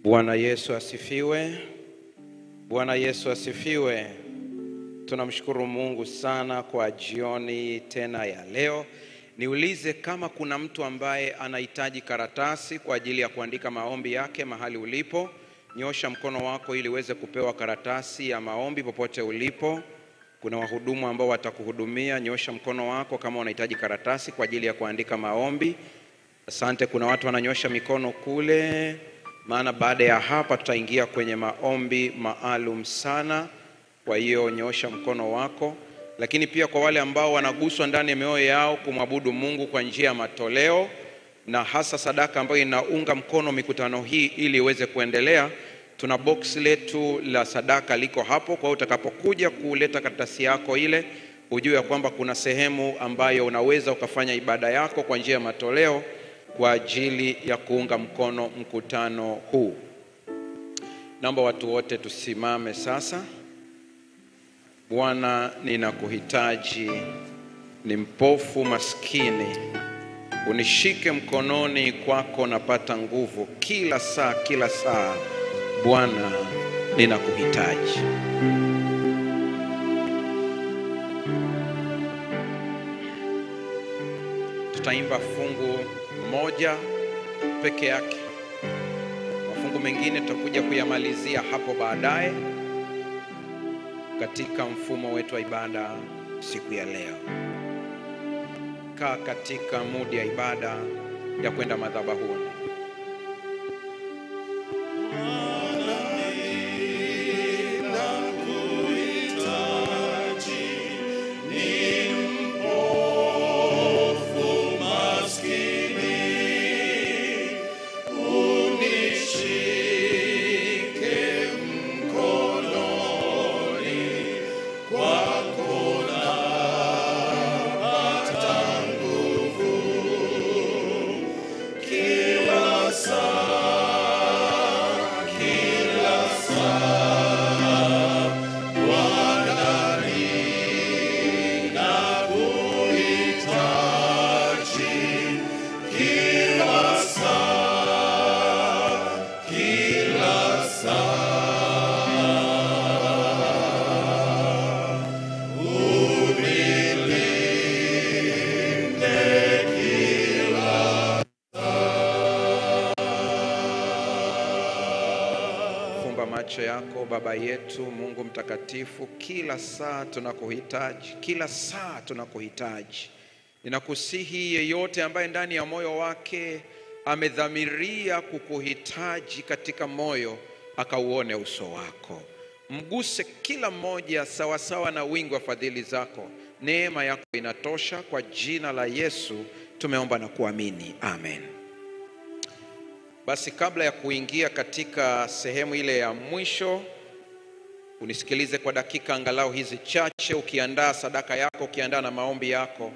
Bwana Yesu asifiwe. Bwana Yesu asifiwe. Tunamshukuru Mungu sana kwa jioni tena ya leo. Niulize kama kuna mtu ambaye anahitaji karatasi kwa ajili ya kuandika maombi yake mahali ulipo. Nyosha mkono wako ili uweze kupewa karatasi ya maombi popote ulipo. Kuna wahudumu ambao watakuhudumia. Nyosha mkono wako kama unahitaji karatasi kwa ajili ya kuandika maombi. Asante. Kuna watu wananyosha mikono kule. Maana baada ya hapa tutaingia kwenye maombi maalum sana. Kwa hiyo nyosha mkono wako. Lakini pia kwa wale ambao wanaguswa ndani ya mioyo yao kumwabudu Mungu kwa njia ya matoleo na hasa sadaka ambayo inaunga mkono mikutano hii ili iweze kuendelea, tuna box letu la sadaka liko hapo. Kwa hiyo utakapokuja kuleta karatasi yako ile, ujue ya kwamba kuna sehemu ambayo unaweza ukafanya ibada yako kwa njia ya matoleo kwa ajili ya kuunga mkono mkutano huu. Naomba watu wote tusimame sasa. Bwana, ninakuhitaji, ni mpofu maskini. Unishike mkononi kwako, napata nguvu kila saa kila saa. Bwana, ninakuhitaji. Tutaimba fungu moja peke yake. Mafungu mengine tutakuja kuyamalizia hapo baadaye katika mfumo wetu wa ibada siku ya leo. Kaa katika mudi ya ibada ya kwenda madhabahuni. Baba yetu Mungu mtakatifu, kila saa tunakuhitaji, kila saa tunakuhitaji. Ninakusihi yeyote ambaye ndani ya moyo wake amedhamiria kukuhitaji katika moyo, akauone uso wako. Mguse kila mmoja sawa sawa na wingi wa fadhili zako. Neema yako inatosha. Kwa jina la Yesu tumeomba na kuamini, amen. Basi kabla ya kuingia katika sehemu ile ya mwisho, unisikilize kwa dakika angalau hizi chache, ukiandaa sadaka yako, ukiandaa na maombi yako.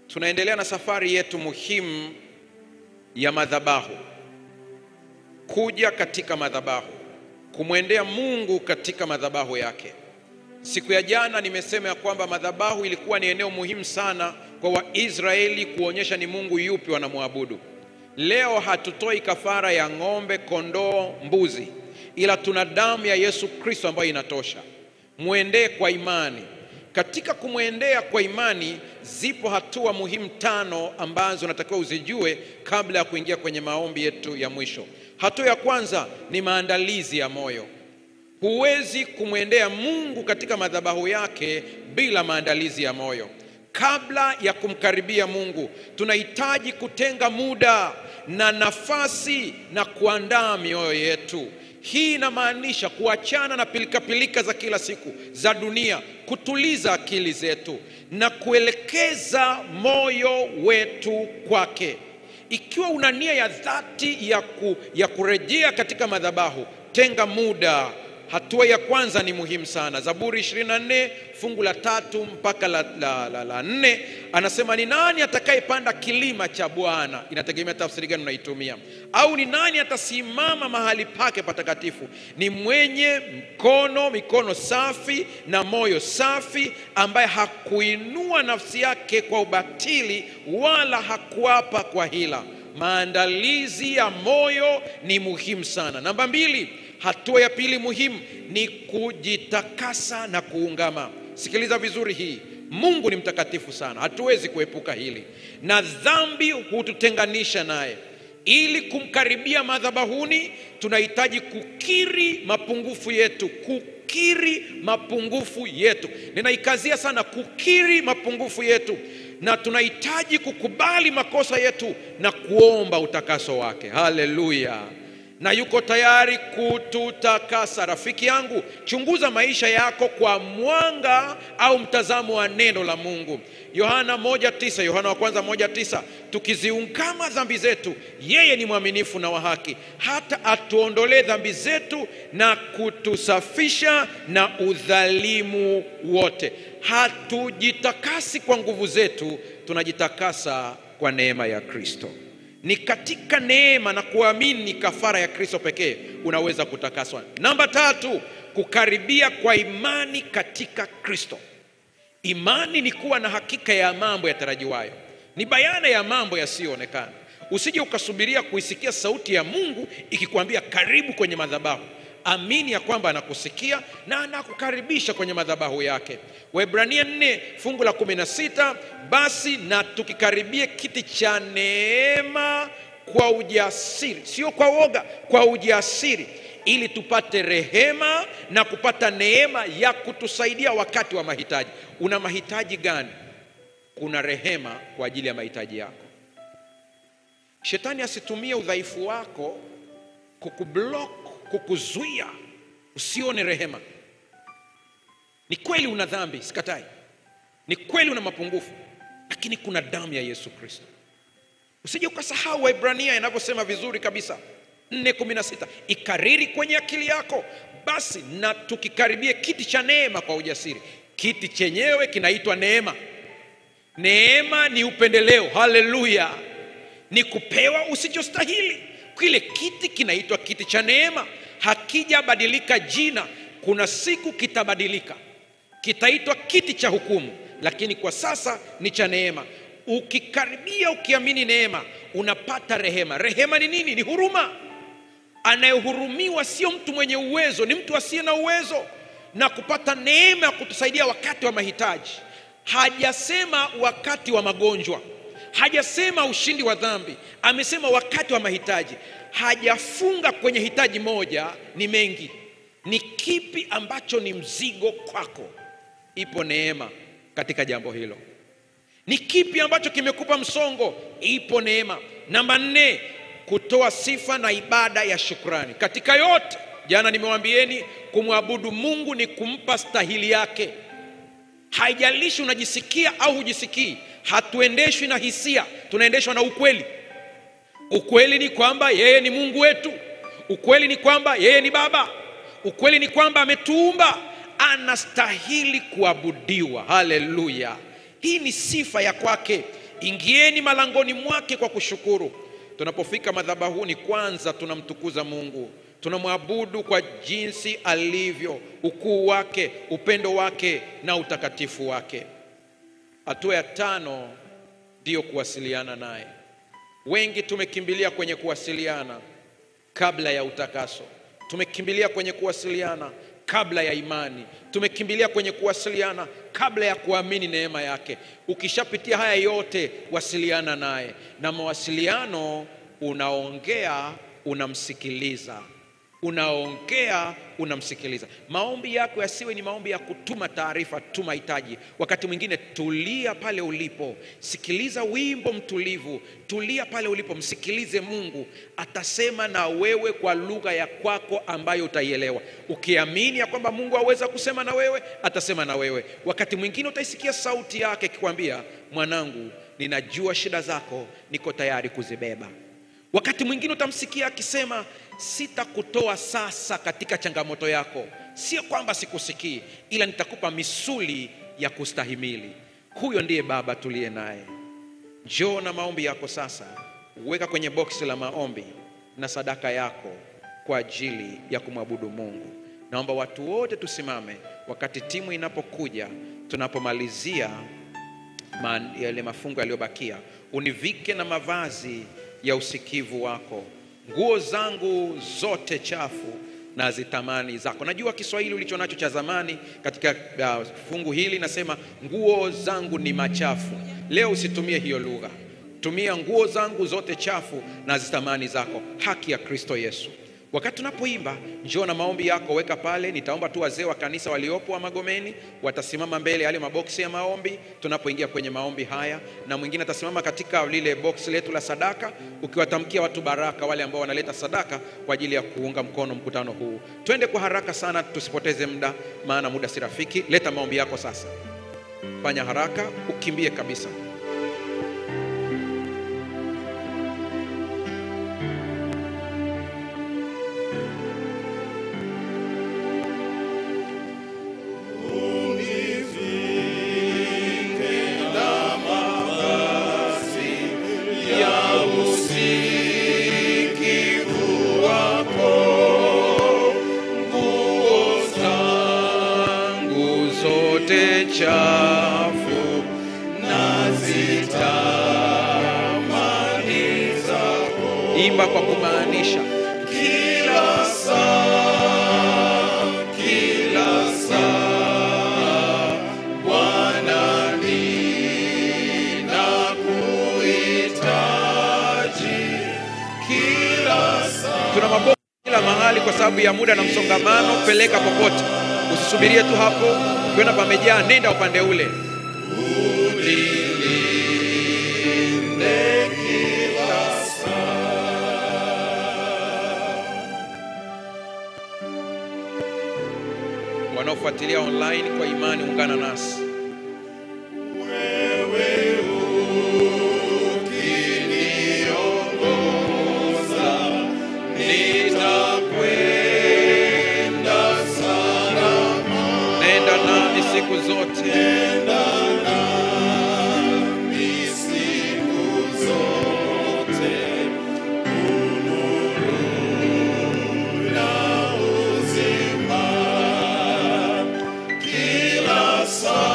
Tunaendelea na safari yetu muhimu ya madhabahu. Kuja katika madhabahu, kumwendea Mungu katika madhabahu yake. Siku ya jana nimesema ya kwamba madhabahu ilikuwa ni eneo muhimu sana kwa Waisraeli kuonyesha ni Mungu yupi wanamwabudu. Leo hatutoi kafara ya ng'ombe, kondoo, mbuzi, ila tuna damu ya Yesu Kristo ambayo inatosha. Muendee kwa imani. Katika kumwendea kwa imani, zipo hatua muhimu 5 ambazo natakiwa uzijue kabla ya kuingia kwenye maombi yetu ya mwisho. Hatua ya kwanza ni maandalizi ya moyo. Huwezi kumwendea Mungu katika madhabahu yake bila maandalizi ya moyo. Kabla ya kumkaribia Mungu, tunahitaji kutenga muda na nafasi na kuandaa mioyo yetu. Hii inamaanisha kuachana na pilika za kila siku za dunia, kutuliza akili zetu na kuelekeza moyo wetu kwake. Ikiwa una nia ya dhati ya kurejea katika madhabahu, tenga muda Hatua ya kwanza ni muhimu sana. Zaburi 24 fungu la 3 mpaka la 4 anasema, ni nani atakayepanda kilima cha Bwana? Inategemea tafsiri gani unaitumia. Au ni nani atasimama mahali pake patakatifu? Ni mwenye mikono safi na moyo safi, ambaye hakuinua nafsi yake kwa ubatili, wala hakuapa kwa hila. Maandalizi ya moyo ni muhimu sana. Namba 2, hatua ya pili muhimu ni kujitakasa na kuungama. Sikiliza vizuri hii. Mungu ni mtakatifu sana, hatuwezi kuepuka hili, na dhambi hututenganisha naye. Ili kumkaribia madhabahuni tunahitaji kukiri mapungufu yetu. Ninaikazia sana kukiri mapungufu yetu, na tunahitaji kukubali makosa yetu na kuomba utakaso wake. Haleluya! Na yuko tayari kututakasa. Rafiki yangu, chunguza maisha yako kwa mwanga au mtazamo wa neno la Mungu. Yohana wa kwanza 1:9, tukiziungama dhambi zetu, yeye ni mwaminifu na wa haki, hata atuondolee dhambi zetu na kutusafisha na udhalimu wote. Hatujitakasi kwa nguvu zetu, tunajitakasa kwa neema ya Kristo. Ni katika neema na kuamini kafara ya Kristo pekee unaweza kutakaswa. Namba 3, kukaribia kwa imani katika Kristo. Imani ni kuwa na hakika ya mambo yatarajiwayo, ni bayana ya mambo yasiyoonekana. Usije ukasubiria kuisikia sauti ya Mungu ikikwambia karibu kwenye madhabahu. Amini ya kwamba anakusikia na anakukaribisha kwenye madhabahu yake. Waebrania 4 fungu la 16, basi na tukikaribie kiti cha neema kwa ujasiri, sio kwa woga, kwa ujasiri, ili tupate rehema na kupata neema ya kutusaidia wakati wa mahitaji. Una mahitaji gani? Kuna rehema kwa ajili ya mahitaji yako. Shetani asitumie udhaifu wako kukublock, kukuzuia usione rehema. Ni kweli una dhambi, sikatai. Ni kweli una mapungufu, lakini kuna damu ya Yesu Kristo. Usije ukasahau Waebrania inavyosema vizuri kabisa 4:16, ikariri kwenye akili yako, basi na tukikaribie kiti cha neema kwa ujasiri. Kiti chenyewe kinaitwa neema. Neema ni upendeleo. Haleluya! Ni kupewa usichostahili. Kile kiti kinaitwa kiti cha neema. Hakijabadilika jina. Kuna siku kitabadilika, kitaitwa kiti cha hukumu, lakini kwa sasa ni cha neema. Ukikaribia ukiamini neema, unapata rehema. Rehema ni nini? Ni huruma. Anayehurumiwa sio mtu mwenye uwezo, ni mtu asiye na uwezo. Na kupata neema ya kutusaidia wakati wa mahitaji. Hajasema wakati wa magonjwa, hajasema ushindi wa dhambi, amesema wakati wa mahitaji. Hajafunga kwenye hitaji moja, ni mengi. Ni kipi ambacho ni mzigo kwako? Ipo neema katika jambo hilo. Ni kipi ambacho kimekupa msongo? Ipo neema. Namba 4, kutoa sifa na ibada ya shukrani. Katika yote, jana nimewaambieni, kumwabudu Mungu ni kumpa stahili yake. Haijalishi unajisikia au hujisikii. Hatuendeshwi na hisia, tunaendeshwa na ukweli. Ukweli ni kwamba yeye ni Mungu wetu. Ukweli ni kwamba yeye ni Baba. Ukweli ni kwamba ametuumba, anastahili kuabudiwa. Haleluya! Hii ni sifa ya kwake. Ingieni malangoni mwake kwa kushukuru. Tunapofika madhabahuni, kwanza tunamtukuza Mungu, tunamwabudu kwa jinsi alivyo, ukuu wake, upendo wake na utakatifu wake. Hatua ya 5 ndio kuwasiliana naye. Wengi tumekimbilia kwenye kuwasiliana kabla ya utakaso. Tumekimbilia kwenye kuwasiliana kabla ya imani. Tumekimbilia kwenye kuwasiliana kabla ya kuamini neema yake. Ukishapitia haya yote, wasiliana naye. Na mawasiliano, unaongea, unamsikiliza. Unaongea, unamsikiliza. Maombi yako yasiwe ni maombi ya kutuma taarifa, tuma hitaji. Wakati mwingine tulia pale ulipo, sikiliza wimbo mtulivu, tulia pale ulipo, msikilize Mungu. Atasema na wewe kwa lugha ya kwako ambayo utaielewa. Ukiamini ya kwamba Mungu aweza kusema na wewe, atasema na wewe. Wakati mwingine utaisikia sauti yake ikikwambia, mwanangu, ninajua shida zako, niko tayari kuzibeba. Wakati mwingine utamsikia akisema, sitakutoa sasa katika changamoto yako. Sio kwamba sikusikii, ila nitakupa misuli ya kustahimili. Huyo ndiye Baba tuliye naye. Njoo na maombi yako sasa. Weka kwenye boksi la maombi na sadaka yako kwa ajili ya kumwabudu Mungu. Naomba watu wote tusimame wakati timu inapokuja, tunapomalizia yale mafungo yaliyobakia. Univike na mavazi ya usikivu wako. Nguo zangu zote chafu na zitamani zako. Najua Kiswahili ulicho nacho cha zamani katika fungu hili nasema nguo zangu ni machafu. Leo usitumie hiyo lugha. Tumia nguo zangu zote chafu na zitamani zako. Haki ya Kristo Yesu. Wakati tunapoimba, njoo na maombi yako, weka pale. Nitaomba tu wazee wa kanisa waliopo wa Magomeni watasimama mbele yale maboksi ya maombi tunapoingia kwenye maombi haya, na mwingine atasimama katika lile boksi letu la sadaka ukiwatamkia watu baraka, wale ambao wanaleta sadaka kwa ajili ya kuunga mkono mkutano huu. Twende kwa haraka sana, tusipoteze muda, maana muda si rafiki. Leta maombi yako sasa. Fanya haraka, ukimbie kabisa. Chafu na zitamani zako. Imba kwa kumaanisha. Kila saa Bwana ninakuhitaji. Kila saa. Tuna maboksi kila mahali kwa sababu ya muda na msongamano. Peleka popote, usisubirie tu hapo. Ukiona pamejaa, nenda upande ule. Unilinde kila saa. Wanaofuatilia online kwa imani, ungana nasi. Wewe ukiniongoza, nitakwenda salama. Nenda nami siku zote. Nenda nami siku zote. Unuru na uzima. Kila saa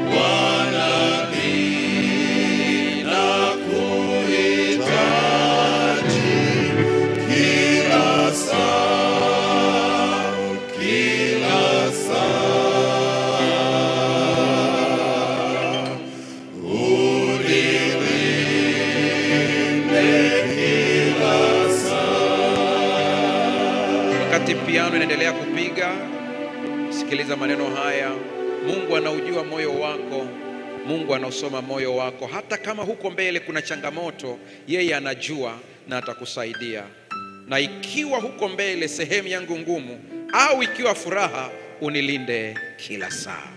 Bwana ninakuhitaji. Kila saa unilinde kila saa. Wakati piano inaendelea kupiga, sikiliza maneno haya. Mungu anaujua moyo wako. Mungu anausoma moyo wako. Hata kama huko mbele kuna changamoto, yeye anajua na atakusaidia. Na ikiwa huko mbele sehemu yangu ngumu, au ikiwa furaha, unilinde kila saa.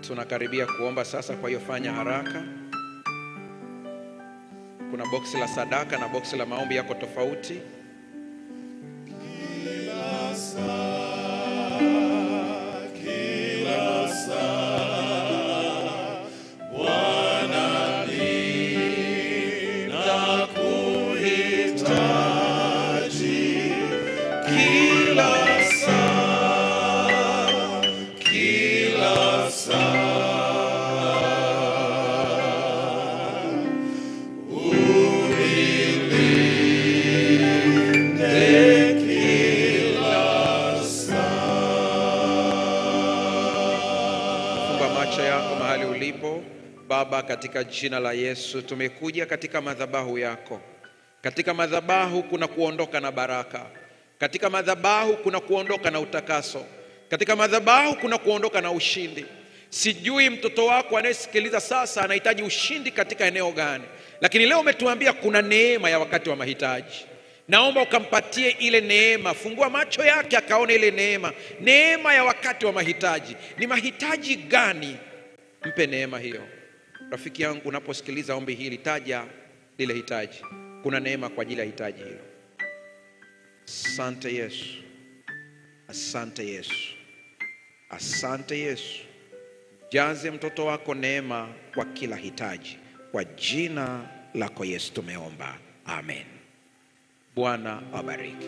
Tunakaribia kuomba sasa, kwa hiyo fanya haraka. Kuna boksi la sadaka na boksi la maombi yako tofauti. Kila saa Bwana ninakuhitaji. Kila saa Baba, katika jina la Yesu tumekuja katika madhabahu yako. Katika madhabahu kuna kuondoka na baraka. Katika madhabahu kuna kuondoka na utakaso. Katika madhabahu kuna kuondoka na ushindi. Sijui mtoto wako anayesikiliza sasa anahitaji ushindi katika eneo gani, lakini leo umetuambia kuna neema ya wakati wa mahitaji. Naomba ukampatie ile neema. Fungua macho yake akaone ile neema. Neema ya wakati wa mahitaji. Ni mahitaji gani? Mpe neema hiyo. Rafiki yangu, unaposikiliza ombi hili, taja lile hitaji. Kuna neema kwa ajili ya hitaji hilo. Asante Yesu. Asante Yesu. Asante Yesu. Jaze mtoto wako neema kwa kila hitaji. Kwa jina lako Yesu tumeomba. Amen. Bwana awabariki.